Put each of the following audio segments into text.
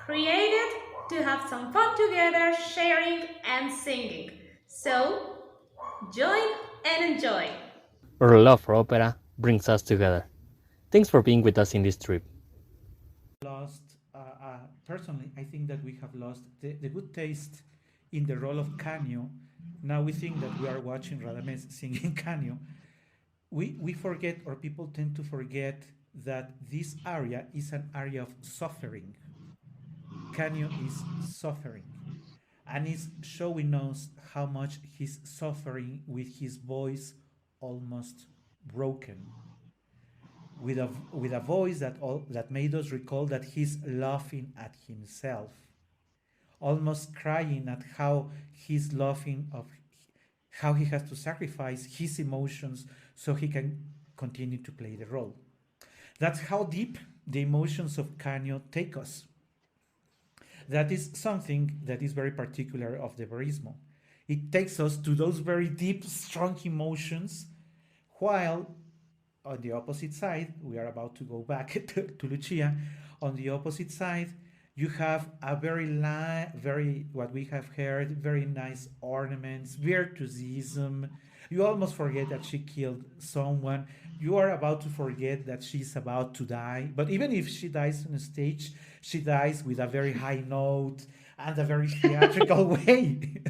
created to have some fun together, sharing and singing. So, join and enjoy. Our love for opera brings us together. Thanks for being with us in this trip. Lost, personally, I think that we have lost the good taste in the role of Canio. Now we think that we are watching Radames singing Canio. We forget, or people tend to forget, that this aria is an aria of suffering. Canio is suffering, and is showing us how much he's suffering with his voice almost broken, with a voice that made us recall that he's laughing at himself, almost crying at how he's laughing of how he has to sacrifice his emotions so he can continue to play the role. That's how deep the emotions of Canio take us. That is something that is very particular of the verismo. It takes us to those very deep, strong emotions, while on the opposite side, we are about to go back to Lucia. On the opposite side, you have a very what we have heard, very nice ornaments, virtuosism. You almost forget that she killed someone. You are about to forget that she's about to die. But even if she dies on stage, she dies with a very high note and a very theatrical way.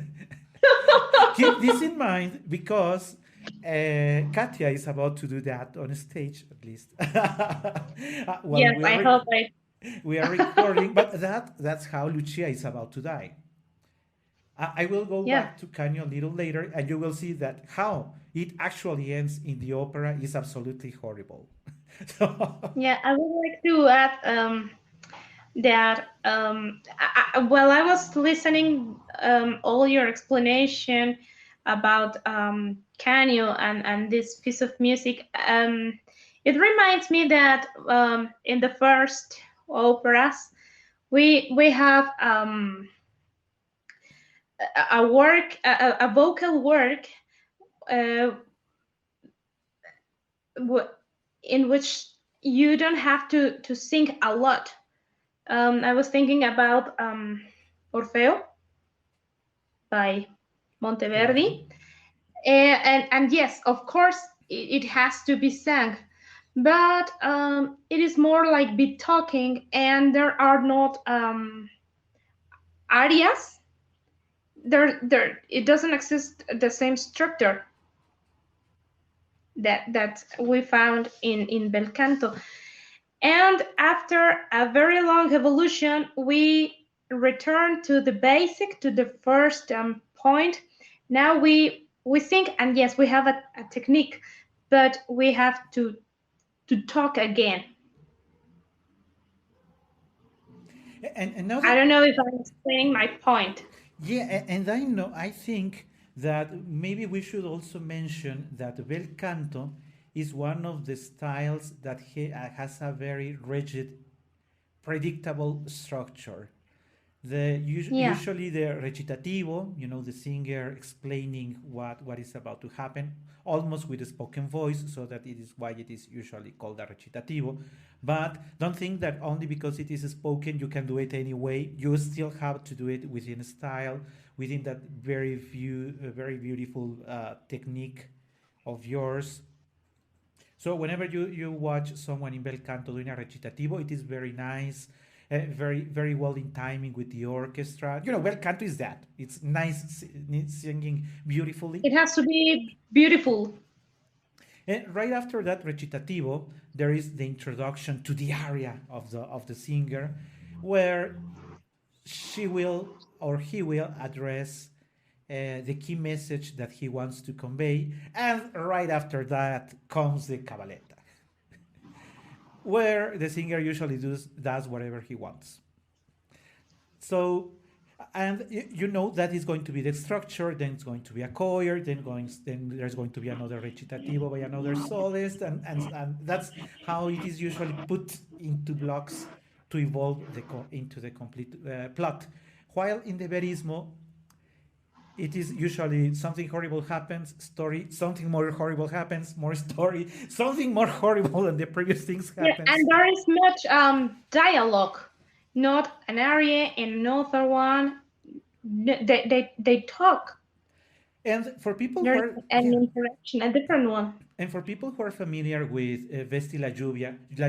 Keep this in mind because Katia is about to do that on stage, at least. While Yes, I hope I. we are recording, but that's how Lucia is about to die. I will go Yeah. back to Canio a little later, and you will see that how it actually ends in the opera is absolutely horrible. So, Yeah, I would like to add that while I was listening all your explanation about Canio and this piece of music, it reminds me that in the first operas we have a work a vocal work uh, in which you don't have to sing a lot. I was thinking about Orfeo by Verdi. Monteverdi, and yes, of course, it has to be sung, but it is more like be talking, and there are not arias. There, it doesn't exist the same structure that we found in bel canto. And after a very long evolution, we return to the basic, to the first point. Now we think, and yes, we have a technique, but we have to talk again. And now I that don't know if I'm explaining my point. Yeah, and I know, I think that maybe we should also mention that bel canto is one of the styles that has a very rigid, predictable structure. Yeah, Usually the recitativo, the singer explaining what is about to happen, almost with a spoken voice, so that it is why it is usually called a recitativo. But don't think that only because it is spoken you can do it anyway. You still have to do it within a style, within that very beautiful technique of yours. So whenever you watch someone in bel canto doing a recitativo, it is very nice, very well in timing with the orchestra. Bel canto is that. It's nice singing beautifully. it has to be beautiful. And right after that recitativo, there is the introduction to the aria of the singer, where she will or he will address the key message that he wants to convey, and right after that comes the cabaletta, where the singer usually does whatever he wants. So, and you know that is going to be the structure. Then it's going to be a choir. Then there's going to be another recitativo by another soloist, and that's how it is usually put into blocks to evolve into the complete plot. While in the verismo, it is usually something horrible happens, story, something more horrible happens, more story, something more horrible than the previous things Yeah, happens. and there is much dialogue not an aria and another one. They talk. And for people who There's are, an yeah, interaction, a different one. and for people who are familiar with Vesti La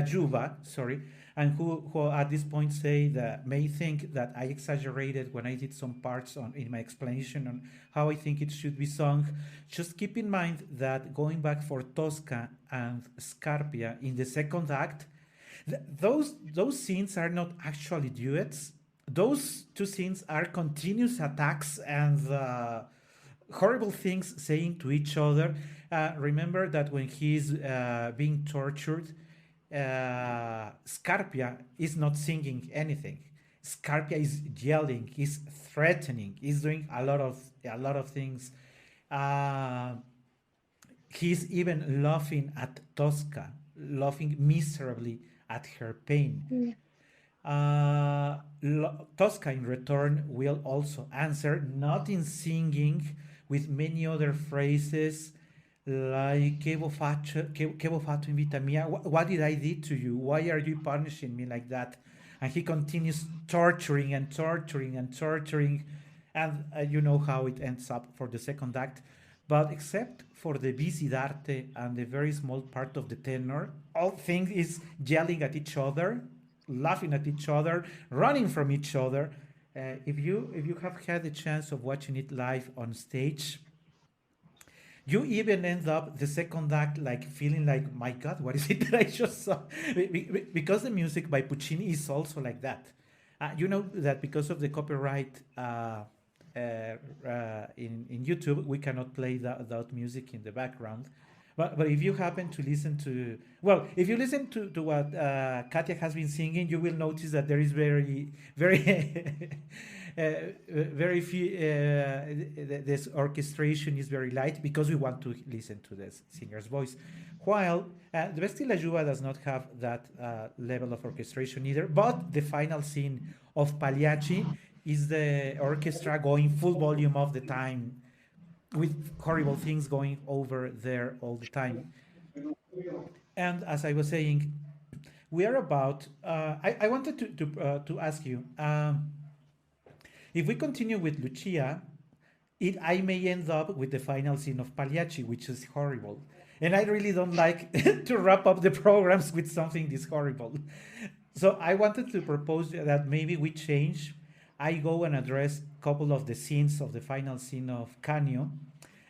Giuva, sorry, and who at this point say that may think that I exaggerated when I did some parts on in my explanation on how I think it should be sung, just keep in mind that going back for Tosca and Scarpia in the second act, those scenes are not actually duets. Those two scenes are continuous attacks and horrible things saying to each other. Remember that when he's being tortured, Scarpia is not singing anything. Scarpia is yelling, is threatening, is doing a lot of things. Uh, he's even laughing at Tosca, laughing miserably at her pain. Yeah. Tosca, in return, will also answer, not in singing, with many other phrases like che vo fatto in vita mia? What did I do to you? Why are you punishing me like that? And he continues torturing and torturing and torturing. And you know how it ends up for the second act. But except for the Visidarte and the very small part of the tenor, all things is yelling at each other, laughing at each other, running from each other. If you have had the chance of watching it live on stage, you even end up the second act like feeling like, my God, what is it that I just saw? Because the music by Puccini is also like that. You know that because of the copyright in YouTube, we cannot play that music in the background. But if you happen to listen to, well, if you listen to what Katia has been singing, you will notice that there is very, very few, this orchestration is very light because we want to listen to the singer's voice. While the Vesti La Giuva does not have that level of orchestration either, but the final scene of Pagliacci is the orchestra going full volume of the time with horrible things going over there all the time. And as I was saying, we are about. I wanted to ask you if we continue with Lucia, I may end up with the final scene of Pagliacci, which is horrible. And I really don't like to wrap up the programs with something this horrible. So I wanted to propose that maybe we change. I go and address a couple of the scenes of the final scene of Canio.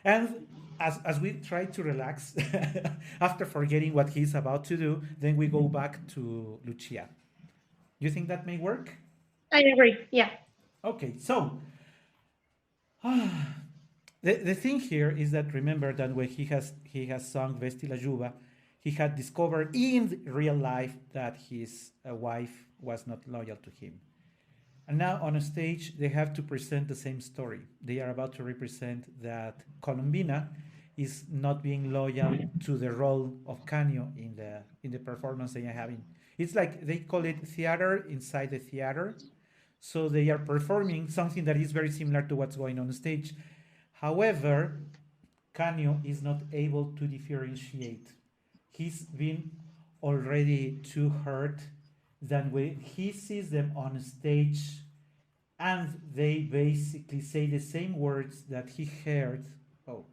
And as we try to relax after forgetting what he's about to do, then we go back to Lucia. You think that may work? I agree. Yeah. Okay, so the thing here is that remember that when he has sung Vesti la Giuva, he had discovered in real life that his wife was not loyal to him. And now on a stage, they have to present the same story. They are about to represent that Colombina is not being loyal to the role of Canio in the performance they are having. It's like they call it theater inside the theater. So they are performing something that is very similar to what's going on stage. However, Canio is not able to differentiate. He's been already too hurt that when he sees them on stage and they basically say the same words that he heard, oh,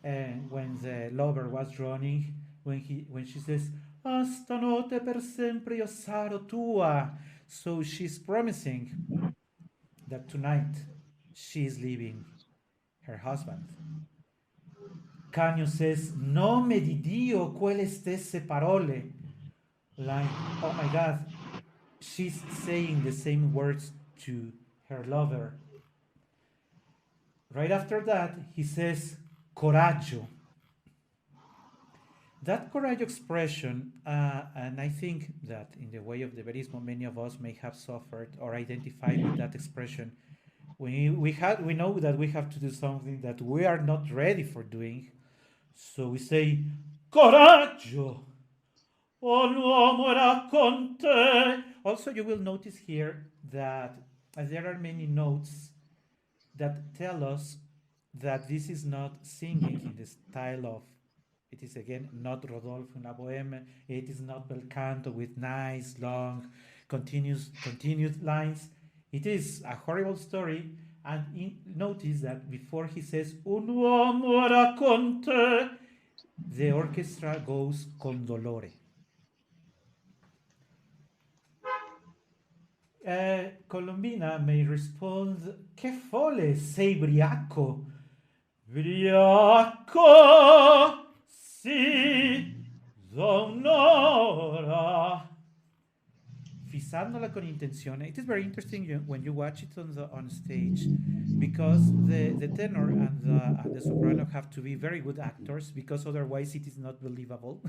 and when the lover was running, when she says, hasta notte per sempre io sarò tua. So she's promising that tonight she is leaving her husband. Canio says, nome di Dio, quelle stesse parole. Like, oh my God, she's saying the same words to her lover. Right after that, he says, coraggio. That coraggio expression, and I think that in the way of the verismo, many of us may have suffered or identified with that expression. We know that we have to do something that we are not ready for doing. So we say, coraggio, oh l'uomo era con te. Also, you will notice here that there are many notes that tell us that this is not singing in the style of, it is again not Rodolfo in La Boheme, it is not bel canto with nice long continued lines. It is a horrible story, and notice that before he says un uomo era con te, the orchestra goes con dolore. Colombina may respond: che folle, sei briaco. Briaco, sì, da un'ora. Fissándola con intenzione. It is very interesting when you watch it on stage, because the tenor and the soprano have to be very good actors, because otherwise it is not believable.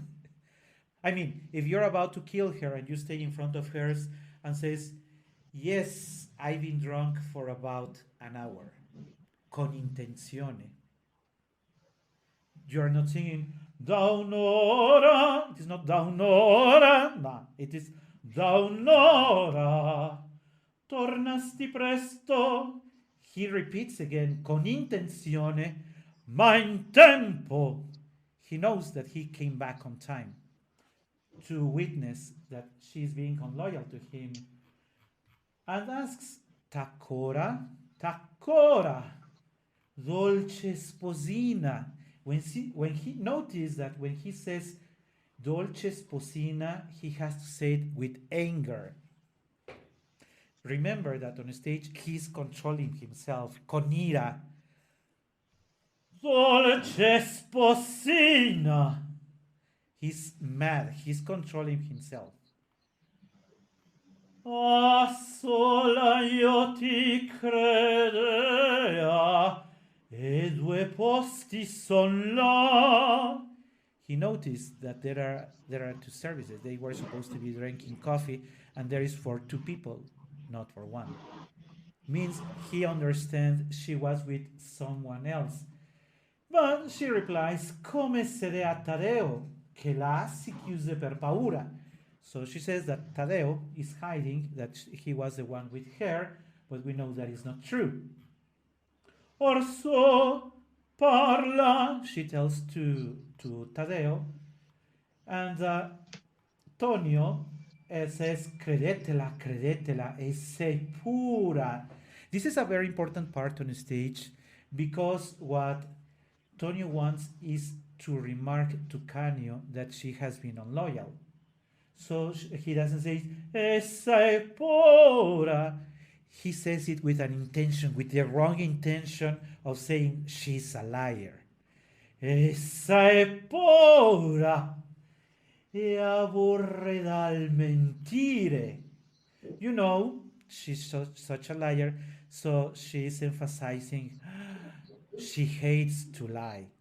I mean, if you're about to kill her and you stay in front of her and says, yes, I've been drunk for about an hour, con intenzione. You are not singing da un'ora. It is not da un'ora. No, it is da un'ora. Tornasti presto. He repeats again, con intenzione, ma in tempo. He knows that he came back on time to witness that she is being unloyal to him, and asks, T'ancora? T'ancora? Dolce sposina. When he noticed that when he says dolce sposina, he has to say it with anger. Remember that on stage he's controlling himself. Con ira. Dolce sposina. He's mad. He's controlling himself. Ah, sola io ti credea, e due posti son là. He noticed that there are two services. They were supposed to be drinking coffee, and there is for two people, not for one. Means he understands she was with someone else. But she replies, come se a Taddeo, che là si chiuse per paura. So she says that Taddeo is hiding, that he was the one with her, but we know that is not true. Orso parla, she tells to Taddeo, and Tonio says, credetela, e sei pura. This is a very important part on stage, because what Tonio wants is to remark to Canio that she has been unloyal. So he doesn't say, essa è pura. He says it with an intention, with the wrong intention of saying she's a liar. Essa è pura e aburre dal mentire. You know, she's such a liar, so she's emphasizing she hates to lie.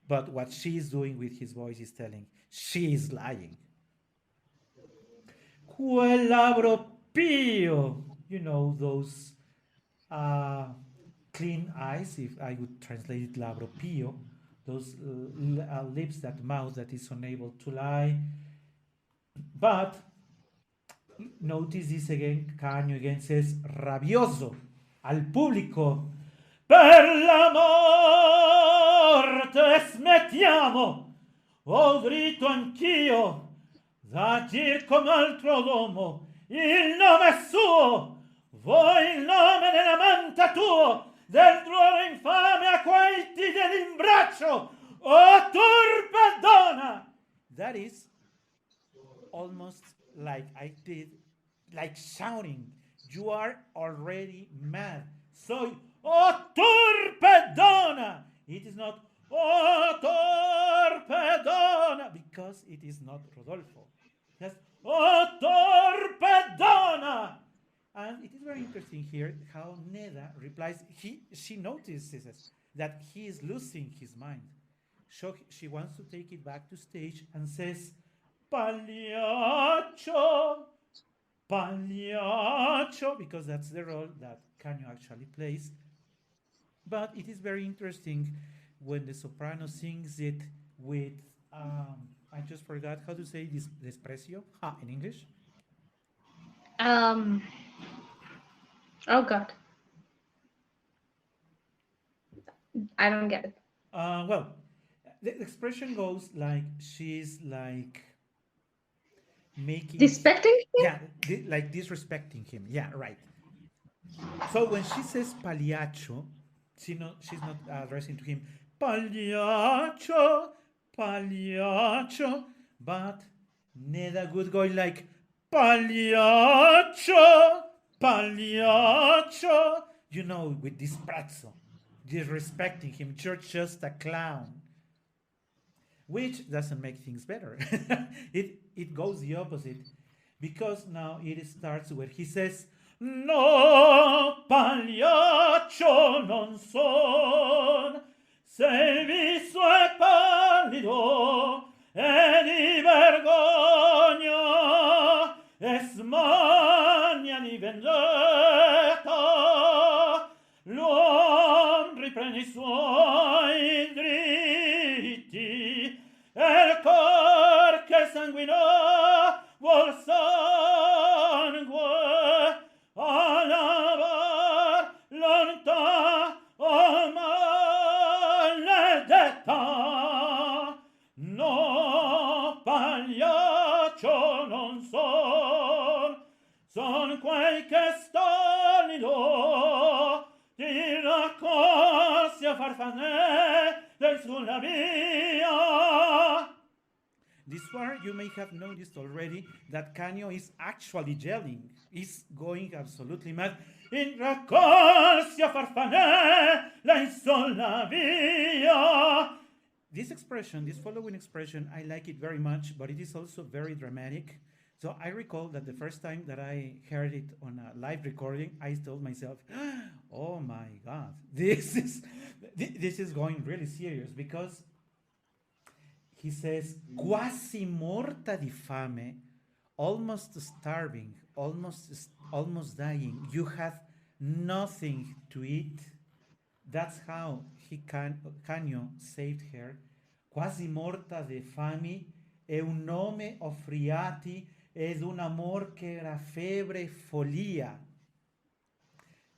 But what she's doing with his voice is telling she is lying. Quel labbro pio. You know, those clean eyes, if I would translate it labbro pio, those lips, that mouth that is unable to lie. But notice this again, Canio again says, rabioso al pubblico, per la morte smettiamo, ho diritto anch'io d'agir come altro uomo, il nome è suo, voi il nome dell'amante tuo, del druolo infame a quel ti dell'imbraccio, o turpe donna. That is almost like I did, like shouting, you are already mad. So, o turpe donna. It is not, o torpe donna, because it is not Rodolfo. Yes, o torpe donna. And it is very interesting here how Neda replies. She notices that he is losing his mind. So she wants to take it back to stage and says, Pagliaccio, Pagliaccio, because that's the role that Canio actually plays. But it is very interesting when the soprano sings it with, I just forgot how to say this, desprecio in English. Oh God, I don't get it. Well, the expression goes like she's like making, Disrespecting him? yeah, like disrespecting him. Yeah, right. So when she says pagliaccio, she's not addressing to him pagliaccio, pagliaccio, but Neda would go like pagliaccio, pagliaccio, with this prazzo, disrespecting him. You're just a clown, which doesn't make things better. it goes the opposite, because now it starts where he says, "No pagliaccio non son, se il viso è pallido e di vergogna e smania di vendetta, l'uom riprende i suoi dritti e il cor che sanguina vuol sangue a lavar lontà o maledetta. No pagliaccio non son quei che stolido ti raccolsi a farfanelle sulla via." This part you may have noticed already that Canio is actually yelling. He's going absolutely mad. In raccolsi a farfanelle sulla via. This expression, this following expression, I like it very much, but it is also very dramatic. So I recall that the first time that I heard it on a live recording, I told myself, "Oh my God, this is going really serious," because he says, "Quasi morta di fame," almost starving, almost dying. You have nothing to eat. That's how Canio saved her. "Quasi morta di fame e un nome offriati ed un amor che era febbre folia."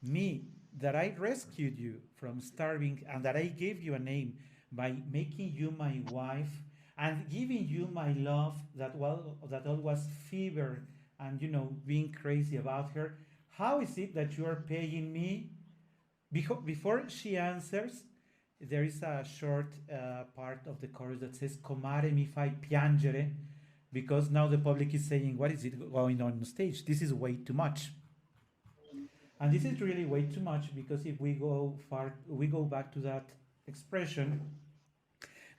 Me, that I rescued you from starving and that I gave you a name by making you my wife and giving you my love that all was fever and being crazy about her. How is it that you are paying me? Before she answers, there is a short part of the chorus that says "Comare mi fai piangere," because now the public is saying, "What is it going on stage? This is way too much." And this is really way too much, because if we go back to that expression,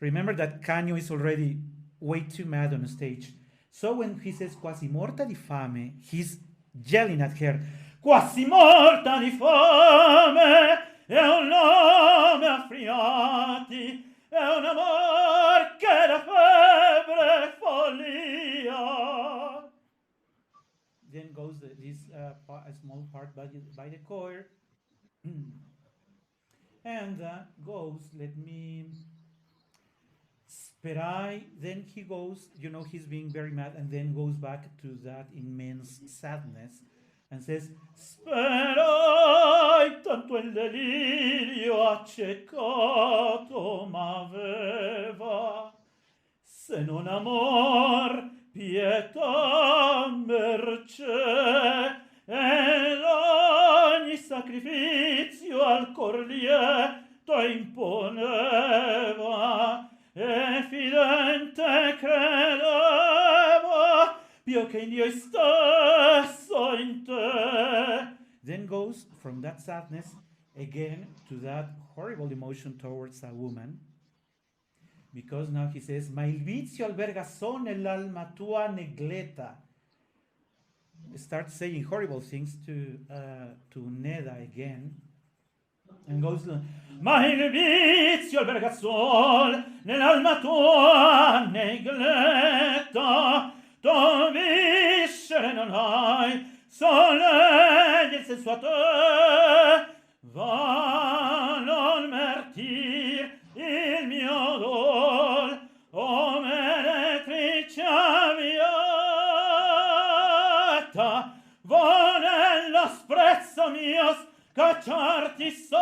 remember that Canio is already way too mad on stage. So when he says "quasi morta di fame," he's yelling at her, "Quasi morta di fame e un nome affriati e un amor che da febbre follia." Then goes this small part by the choir, and goes, let me sperai. Then he goes, he's being very mad, and then goes back to that immense sadness and says, "Sperai tanto il delirio accecato m'aveva, se non amor, pietà, mercé, ed ogni sacrificio al cor lieto imponeva, e fidente credeva più che in Dio stesso in te." Then goes from that sadness again to that horrible emotion towards a woman, because now he says, "Ma il vizio alberga son nell'alma tua negletta." Starts saying horrible things to Neda again, and goes, "Ma il vizio alberga sol nell'alma tua negletta, tu viscere non hai, sole del senso a te, va non mertir il mio dol, o meretrice aviata, va nello sprezzo mio scacciarti sotto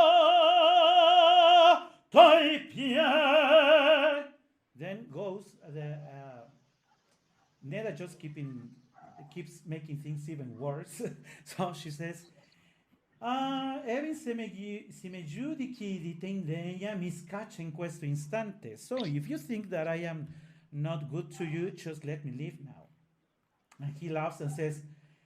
i piedi." Then goes Neda just keeps making things even worse. So she says, Evan se me giudichi di tendeia mi scaccia in questo instante. So if you think that I am not good to you, just let me leave now. And he laughs and says,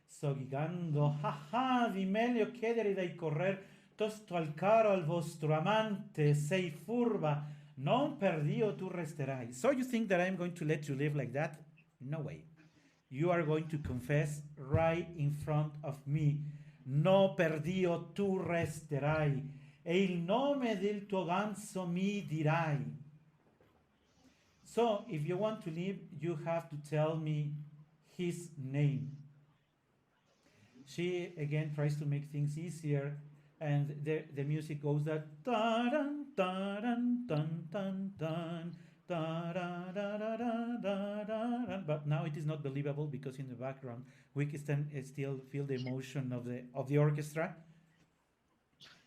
soggigando, haha, vi meglio chiedere di correr tosto al caro al vostro amante, sei furba, non per Dio tu resterai. So you think that I'm going to let you live like that? No way. You are going to confess right in front of me. No per Dio tu resterai, e il nome del tuo ganzo mi dirai. So, if you want to leave, you have to tell me his name. She again tries to make things easier, and the music goes that dun dun dun dun dun. But now it is not believable because in the background we can still feel the emotion of the orchestra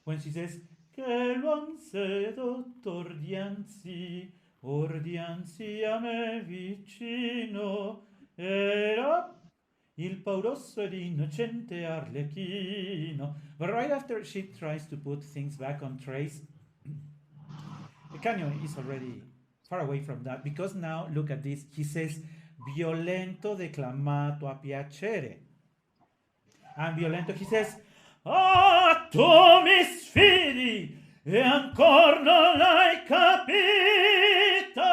when she says che l'uom se dottor dianzi ordianzi a me vicino era il pauroso ed innocente arlecchino. But right after she tries to put things back on trace, Canio is already far away from that because now look at this. He says violento declamato a piacere. And violento he says, ah, tu mi sfidi e ancora non l'hai capita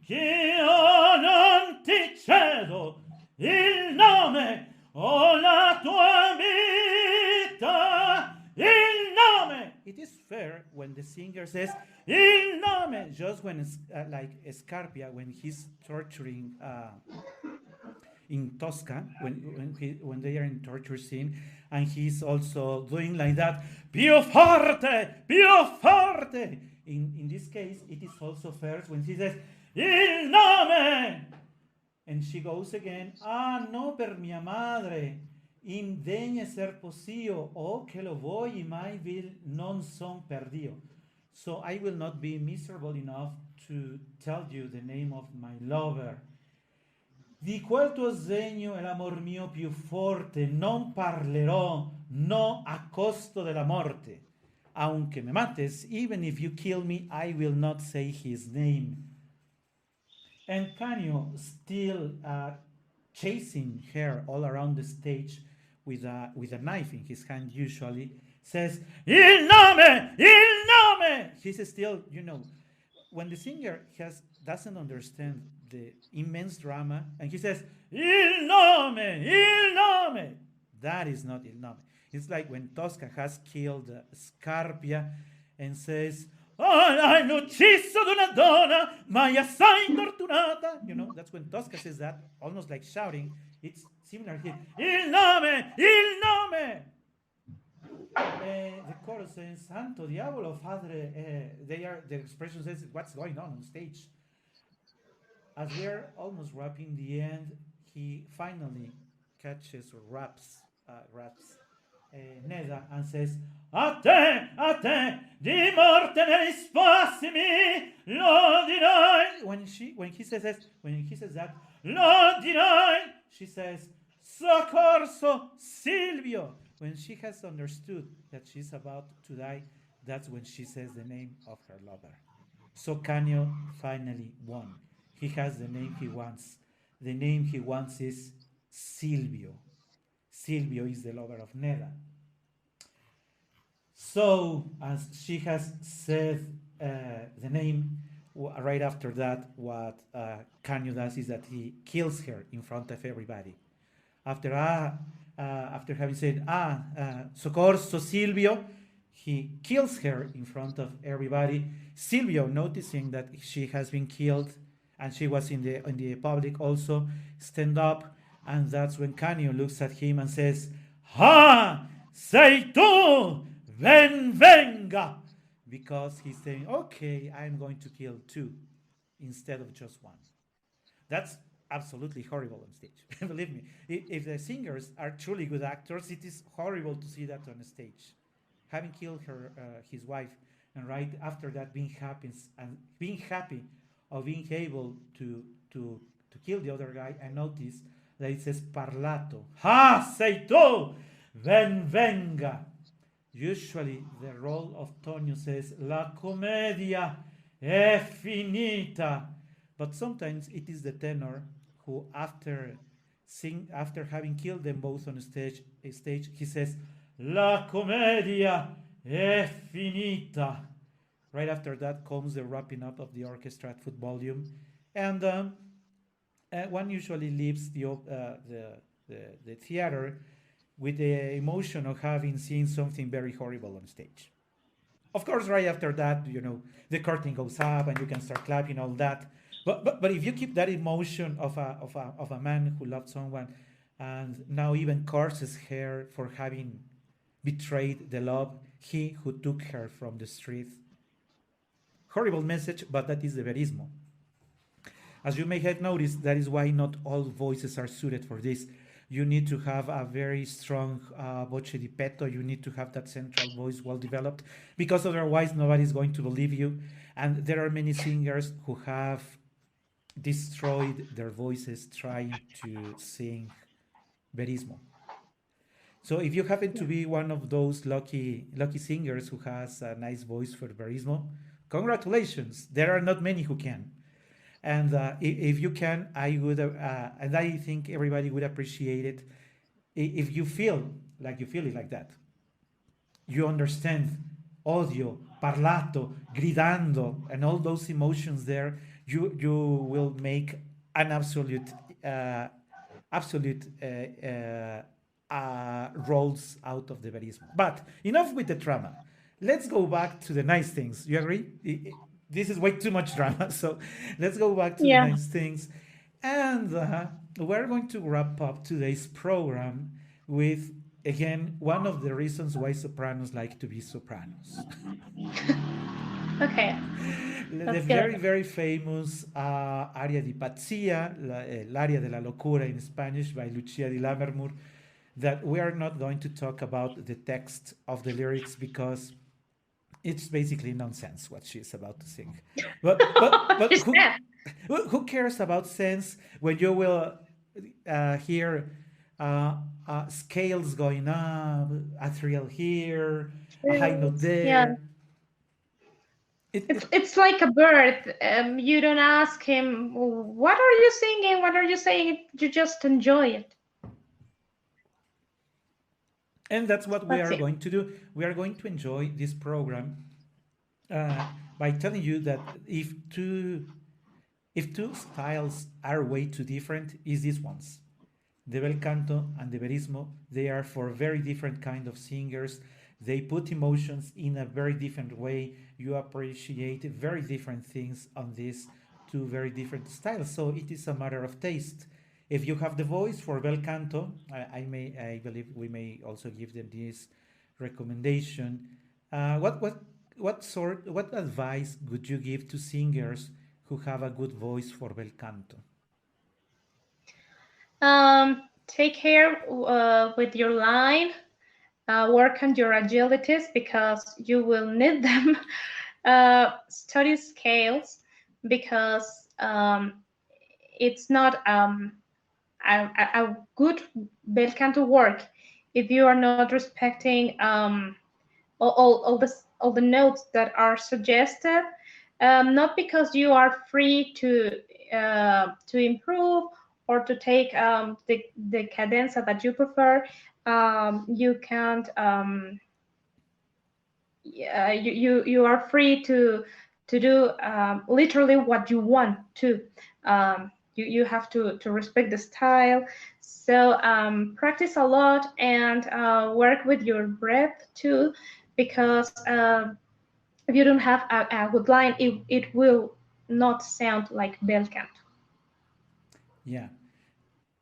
che io non ti cedo il nome o la tua vita, il nome. It is fair when the singer says il nome, just when it's like Scarpia when he's torturing in Tosca when they are in torture scene, and he's also doing like that più forte, più forte. In this case, it is also fair when he says il nome, and she goes again, ah no per mia madre, indegne ser posio, o che lo voi mai vil non son perdio. So I will not be miserable enough to tell you the name of my lover. Di quel tuo segno è l'amor mio più forte, non parlerò, no a costo della morte. Aunque me mates, even if you kill me, I will not say his name. And Canio, still chasing her all around the stage with a knife in his hand usually, says, il nome, il nome! He's still, when the singer doesn't understand the immense drama, and he says, il nome, that is not il nome. It's like when Tosca has killed Scarpia and says, oh, l'hanno ucciso d'una donna, ma assai torturata. That's when Tosca says that, almost like shouting. It's similar here. Il nome, il nome. The chorus says, Santo Diavolo, Padre. The expression says, what's going on stage? As we're almost wrapping the end, he finally catches or raps Neda and says, a te, di morte ne rispossimi, lo dirai. When he says that, lo dirai, she says, soccorso, Silvio. When she has understood that she's about to die, that's when she says the name of her lover. So Canio finally won. He has the name he wants. The name he wants is Silvio. Silvio is the lover of Neda. So, as she has said the name, right after that, what Canio does is that he kills her in front of everybody. After having said, soccorso Silvio, he kills her in front of everybody. Silvio, noticing that she has been killed, and she was in the public also, stand up, and that's when Canio looks at him and says, "Ha! Sei tu! Venga!" Because he's saying, okay, I'm going to kill two instead of just one. That's absolutely horrible on stage. Believe me, if the singers are truly good actors, it is horrible to see that on stage. Having killed his wife, and right after that being happy of being able to to kill the other guy, I notice that it says parlato. Ha, sei tu, venga. Usually the role of Tonio says la commedia è finita, but sometimes it is the tenor who, after having killed them both on stage, he says la commedia è finita. Right after that comes the wrapping up of the orchestra at full volume, and one usually leaves the theater with the emotion of having seen something very horrible on stage. Of course, right after that, the curtain goes up and you can start clapping, all that. But if you keep that emotion of a man who loved someone and now even curses her for having betrayed the love, he who took her from the street. Horrible message, but that is the verismo. As you may have noticed, that is why not all voices are suited for this. You need to have a very strong voce di petto. You need to have that central voice well developed, because otherwise nobody's going to believe you. And there are many singers who have destroyed their voices trying to sing verismo. So if you happen to be one of those lucky singers who has a nice voice for verismo, congratulations. There are not many who can. And if you can, I would, and I think everybody would appreciate it if you feel it like that. You understand odio, parlato, gridando, and all those emotions there. You will make an absolute rolls out of the verismo. But enough with the drama. Let's go back to the nice things. You agree? This is way too much drama, so let's go back to the Yeah. nice things. And we're going to wrap up today's program with, again, one of the reasons why sopranos like to be sopranos. Okay. The very, very famous aria di pazzia, l'aria della locura in Spanish by Lucia di Lammermoor, that we are not going to talk about the text of the lyrics because it's basically nonsense what she's about to sing. But who cares about sense when you will hear scales going up, a trill here, a high note there. Yeah. It's like a bird. You don't ask him, what are you singing? What are you saying? You just enjoy it. And that's what we are going to do. We are going to enjoy this program by telling you that if two styles are way too different, is these ones. The bel canto and the verismo, they are for very different kind of singers. They put emotions in a very different way. You appreciate very different things on these two very different styles. So it is a matter of taste. If you have the voice for bel canto, I believe we may also give them this recommendation. What advice would you give to singers who have a good voice for bel canto? Take care with your line. Work on your agilities because you will need them. Study scales because it's not a good bel canto work if you are not respecting all the notes that are suggested. Not because you are free to improve or to take the cadenza that you prefer. You can't. You are free to do literally what you want to. You have to respect the style. So practice a lot and work with your breath too, because if you don't have a good line, it will not sound like bel canto. Yeah,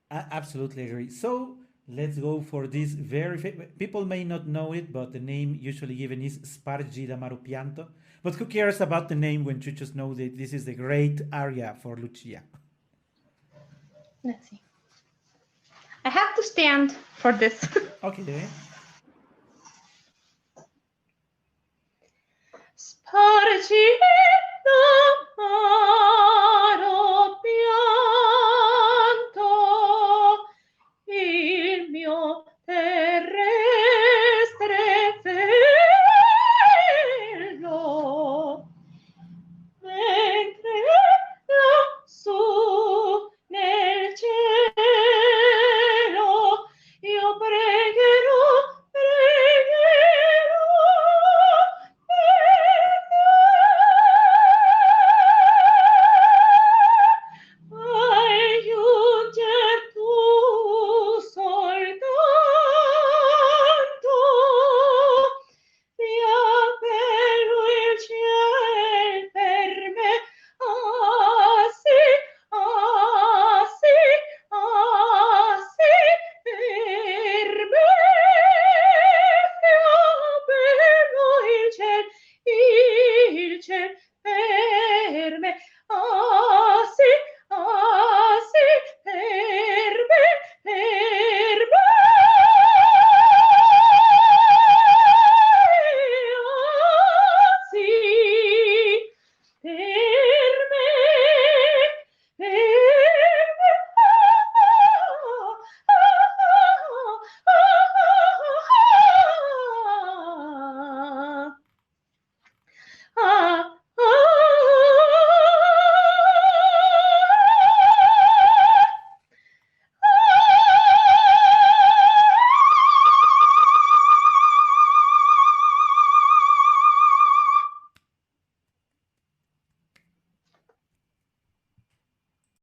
I absolutely agree. So let's go for this very people may not know it, but the name usually given is Spargi da Marupianto. But who cares about the name when you just know that this is the great aria for Lucia? Let's see. I have to stand for this. Okay. Spargi da